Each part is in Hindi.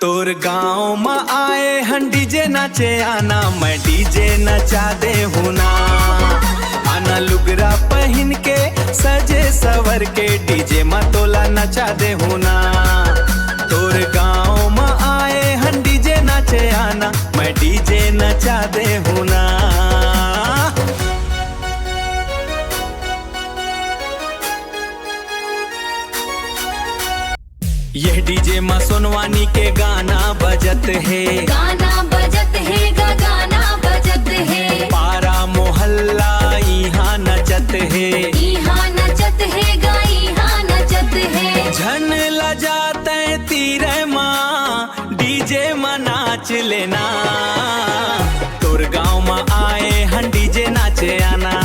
तोर गाँव में आए हन डीजे नाचे आना, मैं डीजे नचा दे हूँ ना। आना लुगरा पहन के सजे सवर के डीजे में तोला नचा दे हूँ ना। तोर गाँव में आए हन डीजे नाचे आना, मैं डीजे नचा दे हूँ ना। यह डीजे में सोनवानी के गाना बजत है, गाना बजत है, गाना बजत है। पारा मोहल्ला यहाँ नचत है, यहाँ नचत है, यहाँ नचत है। झन लजाते तीरे माँ डीजे में नाच लेना। तोर गाँव में आए हन डीजे नाचे आना।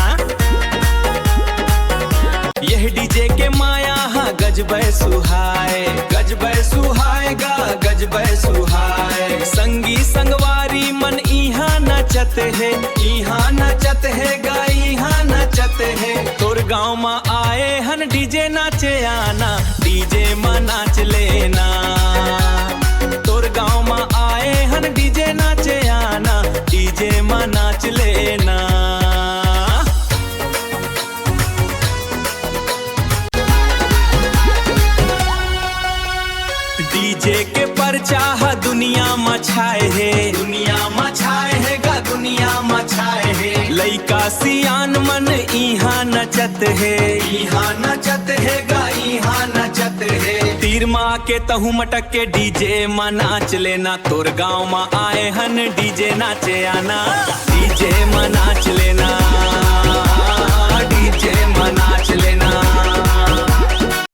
यह डीजे के माया हाँ गजबै सुहाए, गजबै सुहाए गा गजबै सुहाए। संगी संगवारी मन इहाँ नचत है, इहाँ नचत है गा इहाँ नचत है। तोर गाँव में आए हन डीजे नाचे आना, डीजे में नाच लेना। तोर गाँव में आए हन डीजे नाचे आना, डीजे में नाच लेना। डीजे के परचाह दुनिया मछाए है, दुनिया मछाए है गा दुनिया मछाए है। लइका सियान मन इहाँ नचत है, इहाँ नचत है गा इहाँ नचत है। तीर माँ के तहु मटक के डीजे में नाच लेना। तोर गाँव में आए हन डीजे नाचे आना, डीजे में नाच लेना, डीजे में नाच लेना।